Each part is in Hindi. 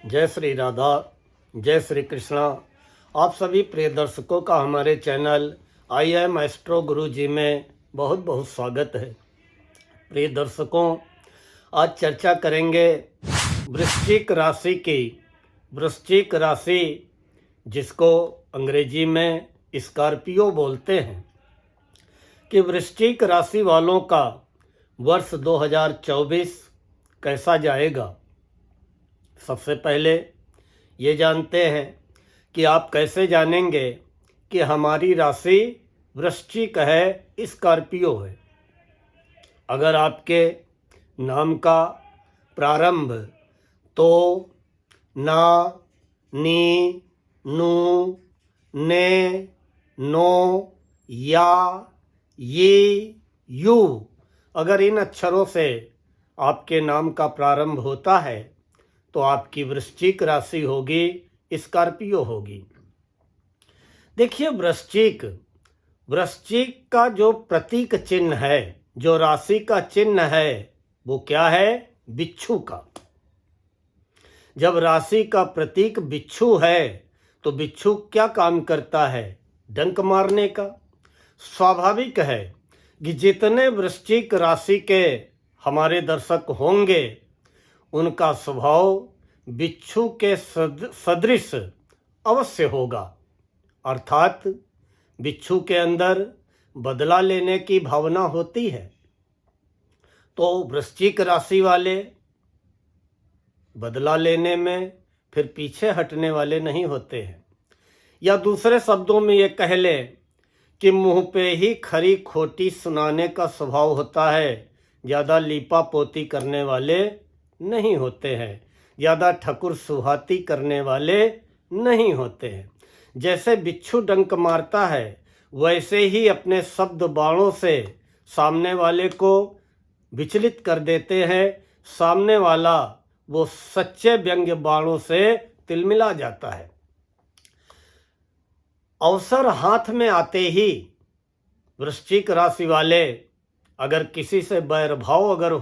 जय श्री राधा, जय श्री कृष्णा। आप सभी प्रिय दर्शकों का हमारे चैनल आई एम एस्ट्रो गुरु जी में बहुत बहुत स्वागत है। प्रिय दर्शकों, आज चर्चा करेंगे वृश्चिक राशि की। वृश्चिक राशि जिसको अंग्रेजी में स्कॉर्पियो बोलते हैं, कि वृश्चिक राशि वालों का वर्ष 2024 कैसा जाएगा। सबसे पहले ये जानते हैं कि आप कैसे जानेंगे कि हमारी राशि वृश्चिक है, स्कॉर्पियो है। अगर आपके नाम का प्रारंभ तो, ना, नी, नू, ने, नो, या, ये, यू, अगर इन अक्षरों से आपके नाम का प्रारंभ होता है तो आपकी वृश्चिक राशि होगी, स्कॉर्पियो होगी। देखिए, वृश्चिक का जो प्रतीक चिन्ह है, जो राशि का चिन्ह है, वो क्या है? बिच्छू का। जब राशि का प्रतीक बिच्छू है तो बिच्छू क्या काम करता है? डंक मारने का। स्वाभाविक है कि जितने वृश्चिक राशि के हमारे दर्शक होंगे उनका स्वभाव बिच्छू के सदृश अवश्य होगा। अर्थात बिच्छू के अंदर बदला लेने की भावना होती है। तो वृश्चिक राशि वाले बदला लेने में फिर पीछे हटने वाले नहीं होते हैं। या दूसरे शब्दों में ये कह ले कि मुंह पे ही खरी खोटी सुनाने का स्वभाव होता है। ज़्यादा लीपा पोती करने वाले नहीं होते हैं, ज़्यादा ठकुर सुहाती करने वाले नहीं होते हैं। जैसे बिच्छू डंक मारता है वैसे ही अपने शब्द बाणों से सामने वाले को विचलित कर देते हैं। सामने वाला वो सच्चे व्यंग्य बाणों से तिलमिला जाता है। अवसर हाथ में आते ही वृश्चिक राशि वाले अगर किसी से बैर भाव अगर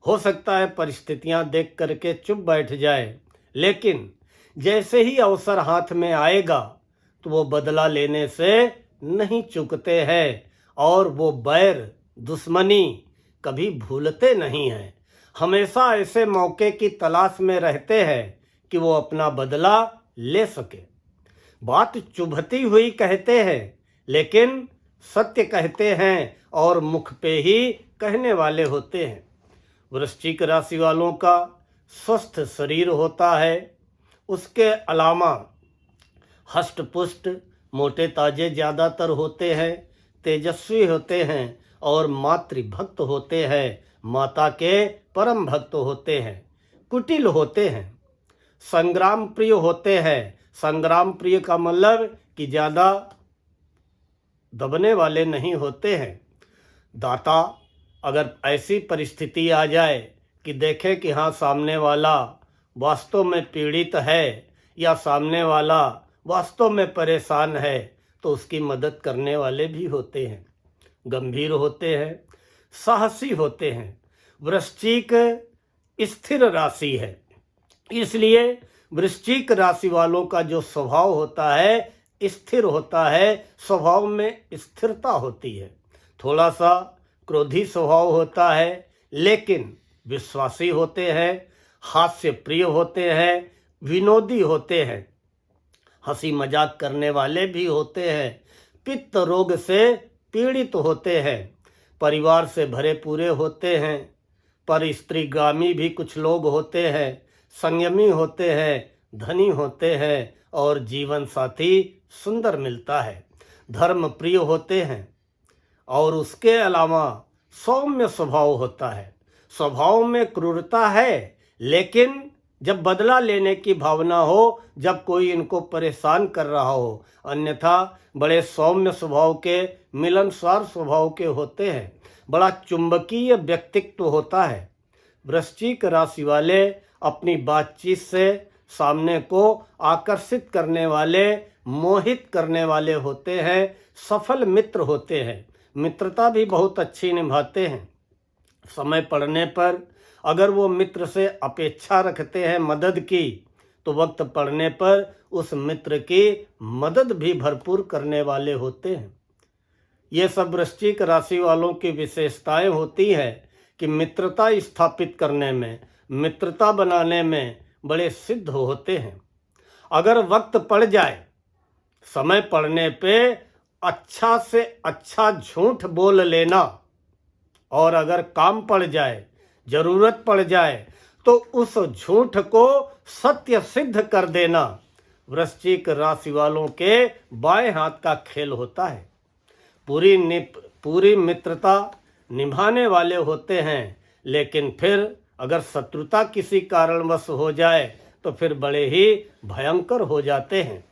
हो सकता है परिस्थितियां देख करके चुप बैठ जाए, लेकिन जैसे ही अवसर हाथ में आएगा तो वो बदला लेने से नहीं चूकते हैं और वो बैर दुश्मनी कभी भूलते नहीं हैं। हमेशा ऐसे मौके की तलाश में रहते हैं कि वो अपना बदला ले सके। बात चुभती हुई कहते हैं लेकिन सत्य कहते हैं और मुख पे ही कहने वाले होते हैं। वृश्चिक राशि वालों का स्वस्थ शरीर होता है। उसके अलावा हष्ट पुष्ट मोटे ताजे ज़्यादातर होते हैं, तेजस्वी होते हैं और मातृभक्त होते हैं, माता के परम भक्त होते हैं, कुटिल होते हैं, संग्राम प्रिय होते हैं। संग्राम प्रिय का मतलब कि ज़्यादा दबने वाले नहीं होते हैं। दाता अगर ऐसी परिस्थिति आ जाए कि देखे कि हाँ सामने वाला वास्तव में पीड़ित है या सामने वाला वास्तव में परेशान है तो उसकी मदद करने वाले भी होते हैं। गंभीर होते हैं, साहसी होते हैं। वृश्चिक स्थिर राशि है, इसलिए वृश्चिक राशि वालों का जो स्वभाव होता है स्थिर होता है। स्वभाव में स्थिरता होती है। थोड़ा सा क्रोधी स्वभाव होता है लेकिन विश्वासी होते हैं, हास्य प्रिय होते हैं, विनोदी होते हैं, हंसी मजाक करने वाले भी होते हैं, पित्त रोग से पीड़ित होते हैं, परिवार से भरे पूरे होते हैं, पर स्त्रीगामी भी कुछ लोग होते हैं, संयमी होते हैं, धनी होते हैं और जीवन साथी सुंदर मिलता है, धर्म प्रिय होते हैं और उसके अलावा सौम्य स्वभाव होता है। स्वभाव में क्रूरता है लेकिन जब बदला लेने की भावना हो, जब कोई इनको परेशान कर रहा हो, अन्यथा बड़े सौम्य स्वभाव के, मिलनसार स्वभाव के होते हैं। बड़ा चुंबकीय व्यक्तित्व होता है। वृश्चिक राशि वाले अपनी बातचीत से सामने को आकर्षित करने वाले, मोहित करने वाले होते हैं। सफल मित्र होते हैं, मित्रता भी बहुत अच्छी निभाते हैं। समय पड़ने पर अगर वो मित्र से अपेक्षा रखते हैं मदद की, तो वक्त पड़ने पर उस मित्र की मदद भी भरपूर करने वाले होते हैं। ये सब वृश्चिक राशि वालों की विशेषताएं होती है कि मित्रता स्थापित करने में, मित्रता बनाने में बड़े सिद्ध होते हैं। अगर वक्त पड़ जाए, समय पड़ने पे अच्छा से अच्छा झूठ बोल लेना, और अगर काम पड़ जाए, जरूरत पड़ जाए, तो उस झूठ को सत्य सिद्ध कर देना वृश्चिक राशि वालों के बाएं हाथ का खेल होता है। पूरी मित्रता निभाने वाले होते हैं, लेकिन फिर अगर शत्रुता किसी कारणवश हो जाए तो फिर बड़े ही भयंकर हो जाते हैं।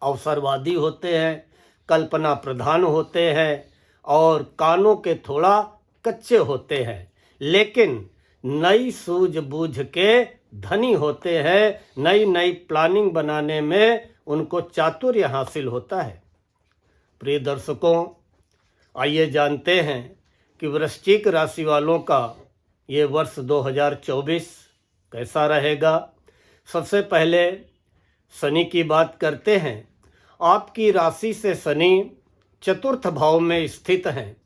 अवसरवादी होते हैं, कल्पना प्रधान होते हैं और कानों के थोड़ा कच्चे होते हैं, लेकिन नई सूझबूझ के धनी होते हैं। नई नई प्लानिंग बनाने में उनको चातुर्य हासिल होता है। प्रिय दर्शकों, आइए जानते हैं कि वृश्चिक राशि वालों का ये वर्ष 2024 कैसा रहेगा। सबसे पहले शनि की बात करते हैं। आपकी राशि से शनि चतुर्थ भाव में स्थित हैं,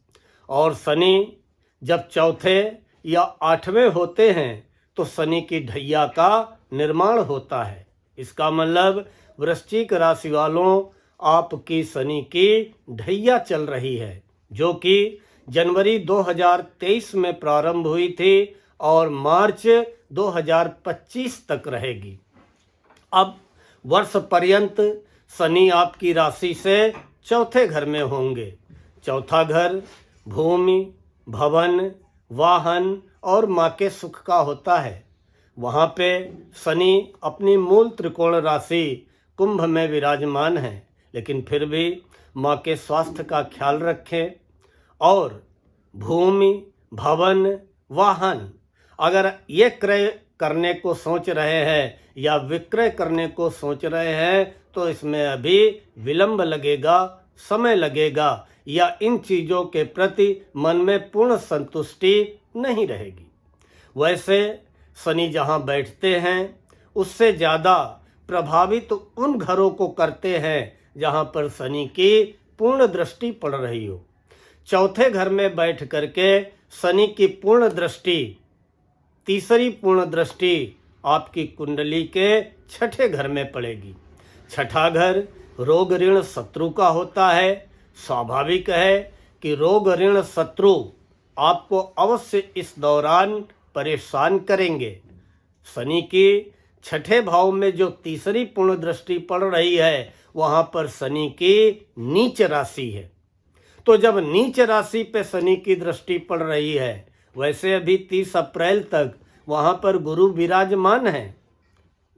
और शनि जब चौथे या आठवें होते हैं तो शनि की ढैया का निर्माण होता है। इसका मतलब वृश्चिक राशि वालों, आपकी शनि की ढैया चल रही है, जो कि जनवरी 2023 में प्रारंभ हुई थी और मार्च 2025 तक रहेगी। अब वर्ष पर्यंत शनि आपकी राशि से चौथे घर में होंगे। चौथा घर भूमि, भवन, वाहन और माँ के सुख का होता है। वहाँ पे शनि अपनी मूल त्रिकोण राशि कुंभ में विराजमान है, लेकिन फिर भी माँ के स्वास्थ्य का ख्याल रखें। और भूमि, भवन, वाहन अगर ये क्रय करने को सोच रहे हैं या विक्रय करने को सोच रहे हैं तो इसमें अभी विलंब लगेगा, समय लगेगा, या इन चीज़ों के प्रति मन में पूर्ण संतुष्टि नहीं रहेगी। वैसे शनि जहाँ बैठते हैं उससे ज़्यादा प्रभावित उन घरों को करते हैं जहाँ पर शनि की पूर्ण दृष्टि पड़ रही हो। चौथे घर में बैठ करके शनि की पूर्ण दृष्टि, तीसरी पूर्ण दृष्टि आपकी कुंडली के छठे घर में पड़ेगी। छठा घर रोग ऋण शत्रु का होता है। स्वाभाविक है कि रोग ऋण शत्रु आपको अवश्य इस दौरान परेशान करेंगे। शनि की छठे भाव में जो तीसरी पूर्ण दृष्टि पड़ रही है, वहाँ पर शनि की नीच राशि है। तो जब नीच राशि पे शनि की दृष्टि पड़ रही है, वैसे अभी 30 अप्रैल तक वहाँ पर गुरु विराजमान है,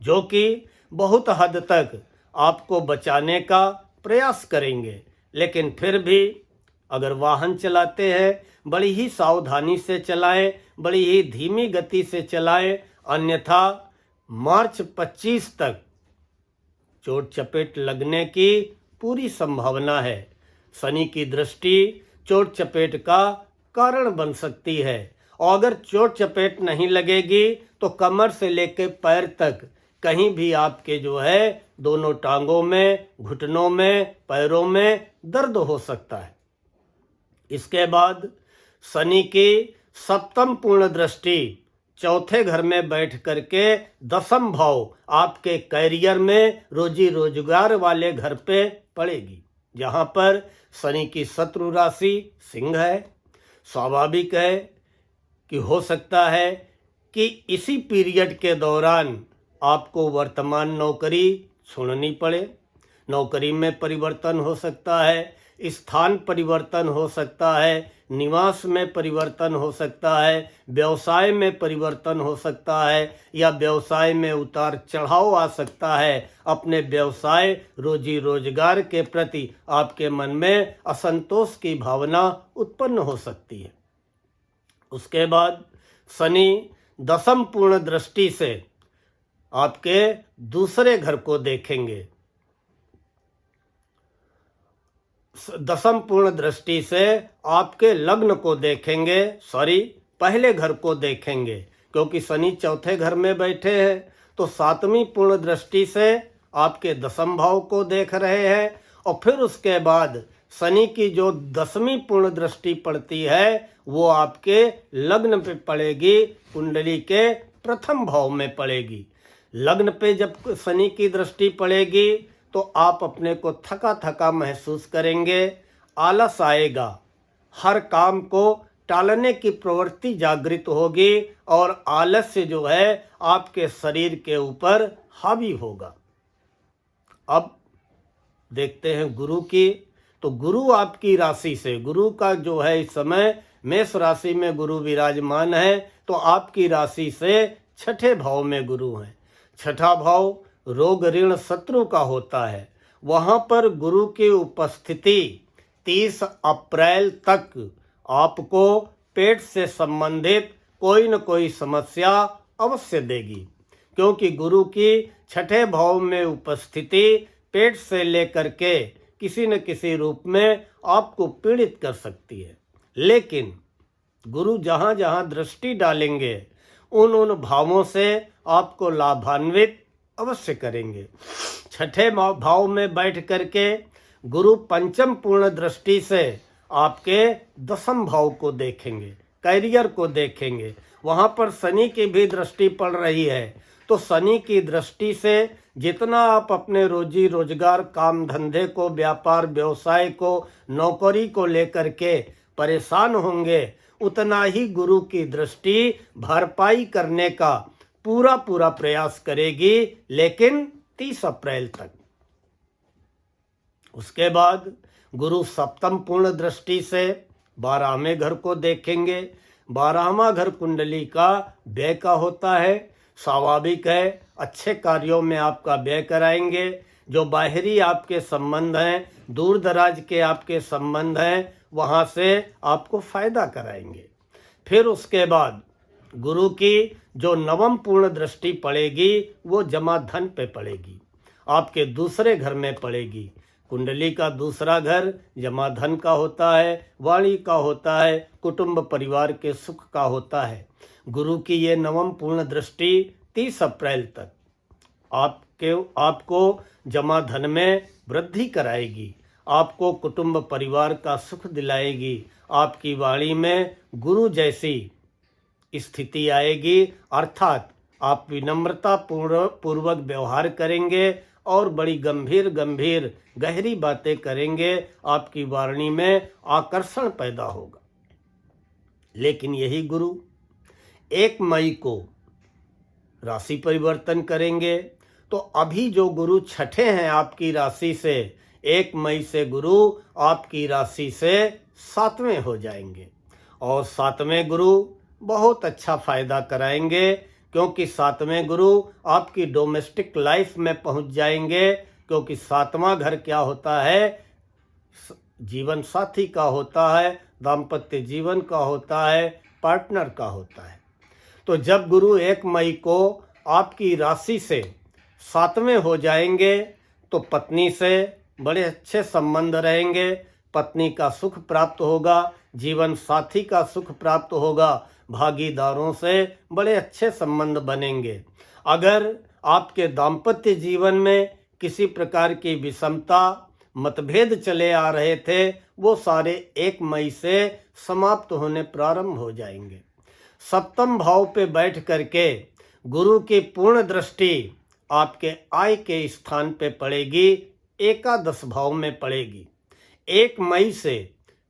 जो कि बहुत हद तक आपको बचाने का प्रयास करेंगे। लेकिन फिर भी अगर वाहन चलाते हैं, बड़ी ही सावधानी से चलाएं, बड़ी ही धीमी गति से चलाएं, अन्यथा मार्च 25 तक चोट चपेट लगने की पूरी संभावना है। शनि की दृष्टि चोट चपेट का कारण बन सकती है, और अगर चोट चपेट नहीं लगेगी तो कमर से लेकर पैर तक कहीं भी आपके जो है दोनों टांगों में, घुटनों में, पैरों में दर्द हो सकता है। इसके बाद शनि की सप्तम पूर्ण दृष्टि चौथे घर में बैठ करके दसम भाव आपके कैरियर में, रोजी रोजगार वाले घर पे पड़ेगी, जहाँ पर शनि की शत्रु राशि सिंह है। स्वाभाविक है कि हो सकता है कि इसी पीरियड के दौरान आपको वर्तमान नौकरी छोड़नी पड़े। नौकरी में परिवर्तन हो सकता है, स्थान परिवर्तन हो सकता है, निवास में परिवर्तन हो सकता है, व्यवसाय में परिवर्तन हो सकता है, या व्यवसाय में उतार चढ़ाव आ सकता है। अपने व्यवसाय, रोजी रोजगार के प्रति आपके मन में असंतोष की भावना उत्पन्न हो सकती है। उसके बाद शनि दसम पूर्ण दृष्टि से आपके दूसरे घर को देखेंगे। दसम पूर्ण दृष्टि से आपके लग्न को देखेंगे, पहले घर को देखेंगे, क्योंकि शनि चौथे घर में बैठे हैं, तो सातवीं पूर्ण दृष्टि से आपके दसम भाव को देख रहे हैं। और फिर उसके बाद शनि की जो 10वीं पूर्ण दृष्टि पड़ती है वो आपके लग्न पे पड़ेगी, कुंडली के प्रथम भाव में पड़ेगी। लग्न पे जब शनि की दृष्टि पड़ेगी तो आप अपने को थका थका महसूस करेंगे, आलस आएगा, हर काम को टालने की प्रवृत्ति जागृत होगी और आलस्य जो है आपके शरीर के ऊपर हावी होगा। अब देखते हैं गुरु की। तो गुरु आपकी राशि से, गुरु का जो है इस समय मेष राशि में गुरु विराजमान है, तो आपकी राशि से छठे भाव में गुरु हैं। छठा भाव रोग ऋण शत्रु का होता है। वहाँ पर गुरु की उपस्थिति 30 अप्रैल तक आपको पेट से संबंधित कोई न कोई समस्या अवश्य देगी, क्योंकि गुरु की छठे भाव में उपस्थिति पेट से लेकर के किसी न किसी रूप में आपको पीड़ित कर सकती है। लेकिन गुरु जहाँ जहाँ दृष्टि डालेंगे उन भावों से आपको लाभान्वित अवश्य करेंगे। छठे भाव में बैठ करके गुरु पंचम पूर्ण दृष्टि से आपके दसम भाव को देखेंगे, करियर को देखेंगे। वहाँ पर शनि की भी दृष्टि पड़ रही है, तो शनि की दृष्टि से जितना आप अपने रोजी रोजगार, काम धंधे को, व्यापार व्यवसाय को, नौकरी को लेकर के परेशान होंगे, उतना ही गुरु की दृष्टि भरपाई करने का पूरा प्रयास करेगी, लेकिन 30 अप्रैल तक। उसके बाद गुरु सप्तम पूर्ण दृष्टि से 12वें घर को देखेंगे। 12वां घर कुंडली का व्यय का होता है। स्वाभाविक है, अच्छे कार्यों में आपका व्यय कराएंगे। जो बाहरी आपके संबंध हैं, दूर दराज के आपके संबंध हैं, वहाँ से आपको फायदा कराएंगे। फिर उसके बाद गुरु की जो नवम पूर्ण दृष्टि पड़ेगी वो जमा धन पे पड़ेगी, आपके दूसरे घर में पड़ेगी। कुंडली का दूसरा घर जमा धन का होता है, वाणी का होता है, कुटुंब परिवार के सुख का होता है। गुरु की ये नवम पूर्ण दृष्टि 30 अप्रैल तक आपको जमा धन में वृद्धि कराएगी, आपको कुटुंब परिवार का सुख दिलाएगी। आपकी वाणी में गुरु जैसी स्थिति आएगी, अर्थात आप विनम्रता पूर्वक व्यवहार करेंगे और बड़ी गंभीर गहरी बातें करेंगे। आपकी वाणी में आकर्षण पैदा होगा। लेकिन यही गुरु 1 मई को राशि परिवर्तन करेंगे, तो अभी जो गुरु छठे हैं आपकी राशि से, 1 मई से गुरु आपकी राशि से 7वें हो जाएंगे। और 7वें गुरु बहुत अच्छा फायदा कराएंगे, क्योंकि 7वें गुरु आपकी डोमेस्टिक लाइफ में पहुंच जाएंगे। क्योंकि 7वां घर क्या होता है, जीवन साथी का होता है, दाम्पत्य जीवन का होता है, पार्टनर का होता है। तो जब गुरु 1 मई को आपकी राशि से 7वें हो जाएंगे, तो पत्नी से बड़े अच्छे संबंध रहेंगे, पत्नी का सुख प्राप्त होगा, जीवन साथी का सुख प्राप्त होगा, भागीदारों से बड़े अच्छे संबंध बनेंगे। अगर आपके दाम्पत्य जीवन में किसी प्रकार की विषमता, मतभेद चले आ रहे थे, वो सारे 1 मई से समाप्त होने प्रारंभ हो जाएंगे। सप्तम भाव पे बैठ करके गुरु की पूर्ण दृष्टि आपके आय के स्थान पे पड़ेगी, एकादश भाव में पड़ेगी। 1 मई से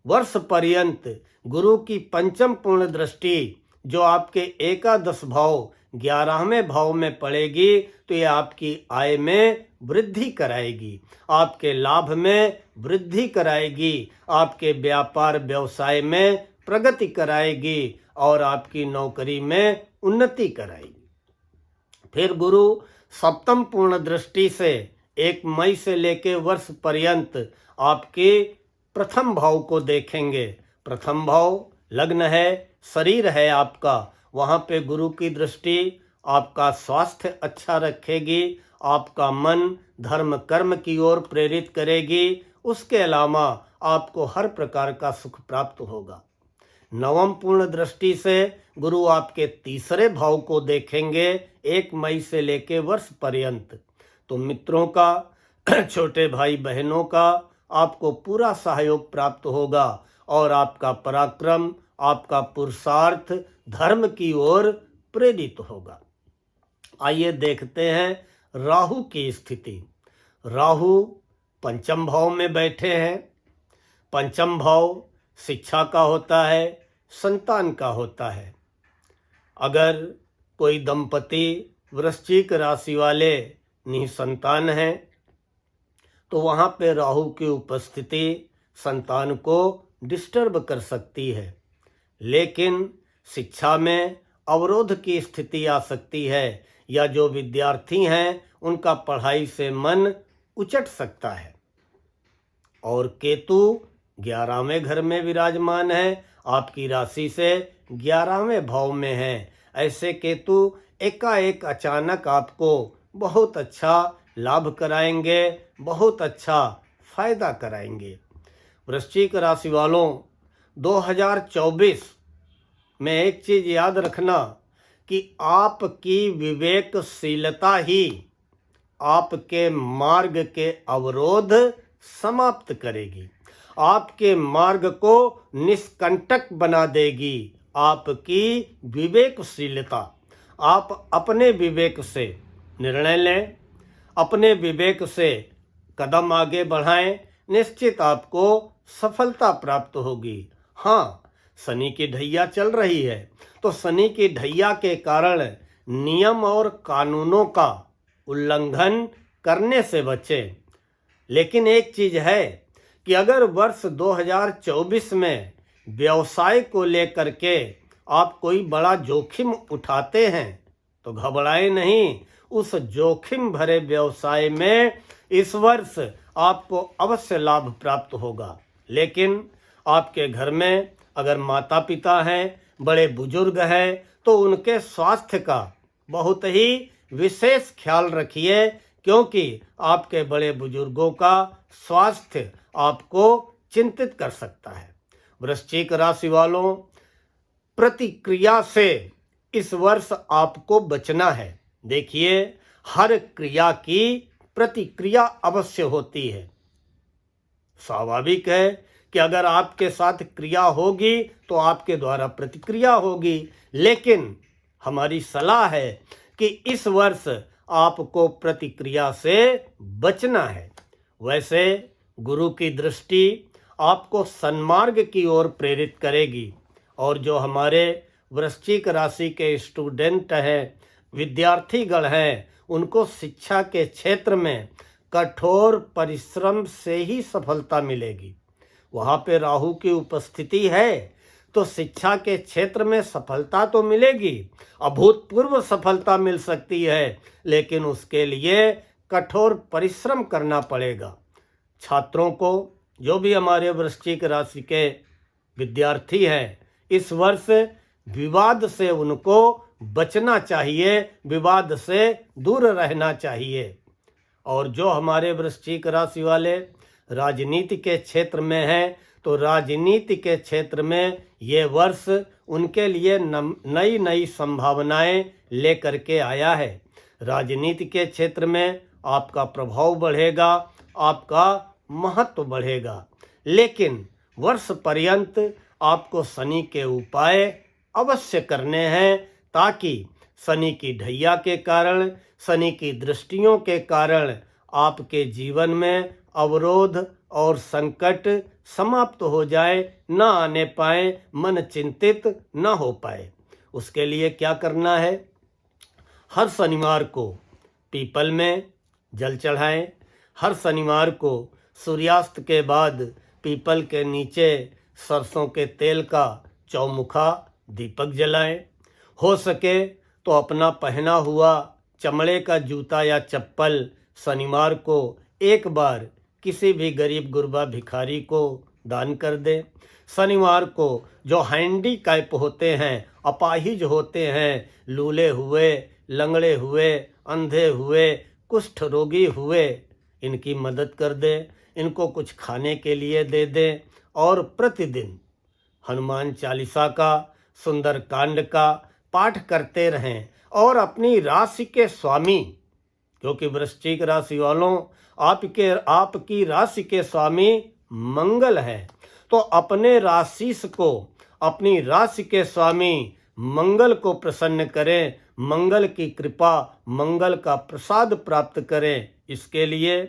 वर्ष पर्यंत गुरु की पंचम पूर्ण दृष्टि जो आपके एकादश भाव 11वें भाव में पड़ेगी, तो ये आपकी आय में वृद्धि कराएगी, आपके लाभ में वृद्धि कराएगी, आपके व्यापार व्यवसाय में प्रगति कराएगी और आपकी नौकरी में उन्नति कराएगी। फिर गुरु सप्तम पूर्ण दृष्टि से 1 मई से लेकर वर्ष पर्यंत आपके प्रथम भाव को देखेंगे। प्रथम भाव लग्न है, शरीर है आपका, वहाँ पे गुरु की दृष्टि आपका स्वास्थ्य अच्छा रखेगी, आपका मन धर्म कर्म की ओर प्रेरित करेगी। उसके अलावा आपको हर प्रकार का सुख प्राप्त होगा। नवम पूर्ण दृष्टि से गुरु आपके तीसरे भाव को देखेंगे 1 मई से लेके वर्ष पर्यंत। तो मित्रों का छोटे भाई बहनों का आपको पूरा सहयोग प्राप्त होगा और आपका पराक्रम, आपका पुरुषार्थ धर्म की ओर प्रेरित होगा। आइए देखते हैं राहु की स्थिति। राहु पंचम भाव में बैठे हैं। पंचम भाव शिक्षा का होता है, संतान का होता है। अगर कोई दंपति वृश्चिक राशि वाले निसंतान हैं तो वहाँ पे राहु की उपस्थिति संतान को डिस्टर्ब कर सकती है, लेकिन शिक्षा में अवरोध की स्थिति आ सकती है या जो विद्यार्थी हैं उनका पढ़ाई से मन उचट सकता है। और केतु 11वें घर में विराजमान है, आपकी राशि से 11वें भाव में है। ऐसे केतु एकाएक अचानक आपको बहुत अच्छा लाभ कराएंगे, बहुत अच्छा फायदा कराएंगे। वृश्चिक राशि वालों 2024 में एक चीज याद रखना कि आपकी विवेकशीलता ही आपके मार्ग के अवरोध समाप्त करेगी, आपके मार्ग को निष्कंटक बना देगी। आपकी विवेकशीलता, आप अपने विवेक से निर्णय लें, अपने विवेक से कदम आगे बढ़ाएं, निश्चित आपको सफलता प्राप्त होगी। हाँ, शनि की ढैया चल रही है तो शनि की ढैया के कारण नियम और कानूनों का उल्लंघन करने से बचें। लेकिन एक चीज है कि अगर वर्ष 2024 में व्यवसाय को लेकर के आप कोई बड़ा जोखिम उठाते हैं तो घबराएं नहीं। उस जोखिम भरे व्यवसाय में इस वर्ष आपको अवश्य लाभ प्राप्त होगा। लेकिन आपके घर में अगर माता पिता हैं, बड़े बुजुर्ग हैं, तो उनके स्वास्थ्य का बहुत ही विशेष ख्याल रखिए, क्योंकि आपके बड़े बुजुर्गों का स्वास्थ्य आपको चिंतित कर सकता है। वृश्चिक राशि वालों, प्रतिक्रिया से इस वर्ष आपको बचना है। देखिए, हर क्रिया की प्रतिक्रिया अवश्य होती है। स्वाभाविक है कि अगर आपके साथ क्रिया होगी तो आपके द्वारा प्रतिक्रिया होगी, लेकिन हमारी सलाह है कि इस वर्ष आपको प्रतिक्रिया से बचना है। वैसे गुरु की दृष्टि आपको सन्मार्ग की ओर प्रेरित करेगी और जो हमारे वृश्चिक राशि के स्टूडेंट हैं, विद्यार्थीगण हैं, उनको शिक्षा के क्षेत्र में कठोर परिश्रम से ही सफलता मिलेगी। वहाँ पे राहु की उपस्थिति है तो शिक्षा के क्षेत्र में सफलता तो मिलेगी, अभूतपूर्व सफलता मिल सकती है, लेकिन उसके लिए कठोर परिश्रम करना पड़ेगा। छात्रों को, जो भी हमारे वृश्चिक राशि के विद्यार्थी हैं, इस वर्ष विवाद से उनको बचना चाहिए, विवाद से दूर रहना चाहिए। और जो हमारे वृश्चिक राशि वाले राजनीति के क्षेत्र में हैं, तो राजनीति के क्षेत्र में ये वर्ष उनके लिए नई नई संभावनाएं लेकर के आया है। राजनीति के क्षेत्र में आपका प्रभाव बढ़ेगा, आपका महत्व बढ़ेगा, लेकिन वर्ष पर्यंत आपको शनि के उपाय अवश्य करने हैं, ताकि शनि की ढैया के कारण, शनि की दृष्टियों के कारण आपके जीवन में अवरोध और संकट समाप्त हो जाए, न आने पाए, मन चिंतित न हो पाए। उसके लिए क्या करना है? हर शनिवार को पीपल में जल चढ़ाएं। हर शनिवार को सूर्यास्त के बाद पीपल के नीचे सरसों के तेल का चौमुखा दीपक जलाएं। हो सके तो अपना पहना हुआ चमड़े का जूता या चप्पल शनिवार को एक बार किसी भी गरीब गुरबा भिखारी को दान कर दे। शनिवार को जो हैंडीकैप होते हैं, अपाहिज होते हैं, लूले हुए, लंगड़े हुए, अंधे हुए, कुष्ठ रोगी हुए, इनकी मदद कर दे, इनको कुछ खाने के लिए दे दें और प्रतिदिन हनुमान चालीसा का, सुंदर कांड का पाठ करते रहें और अपनी राशि के स्वामी, क्योंकि वृश्चिक राशि वालों आपकी राशि के स्वामी मंगल है, तो अपने अपनी राशि के स्वामी मंगल को प्रसन्न करें, मंगल की कृपा, मंगल का प्रसाद प्राप्त करें। इसके लिए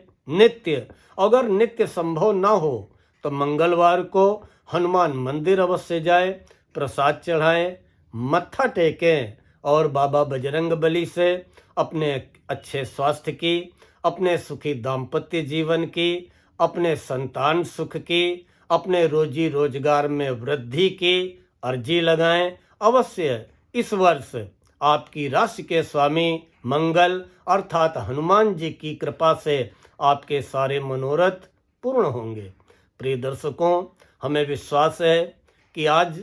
अगर नित्य संभव ना हो तो मंगलवार को हनुमान मंदिर अवश्य जाए, प्रसाद चढ़ाएं, मत्था टेकें और बाबा बजरंगबली से अपने अच्छे स्वास्थ्य की, अपने सुखी दाम्पत्य जीवन की, अपने संतान सुख की, अपने रोजी रोजगार में वृद्धि की अर्जी लगाएं। अवश्य इस वर्ष आपकी राशि के स्वामी मंगल अर्थात हनुमान जी की कृपा से आपके सारे मनोरथ पूर्ण होंगे। प्रिय दर्शकों, हमें विश्वास है कि आज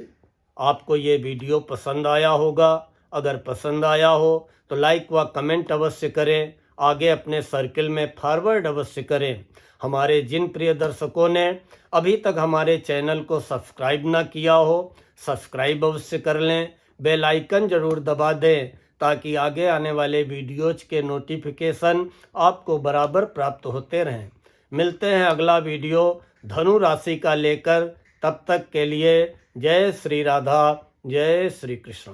आपको ये वीडियो पसंद आया होगा। अगर पसंद आया हो तो लाइक व कमेंट अवश्य करें, आगे अपने सर्किल में फॉरवर्ड अवश्य करें। हमारे जिन प्रिय दर्शकों ने अभी तक हमारे चैनल को सब्सक्राइब ना किया हो, सब्सक्राइब अवश्य कर लें, बेल आइकन जरूर दबा दें ताकि आगे आने वाले वीडियोज के नोटिफिकेशन आपको बराबर प्राप्त होते रहें। मिलते हैं अगला वीडियो धनु राशि का लेकर, तब तक के लिए जय श्री राधा, जय श्री कृष्ण।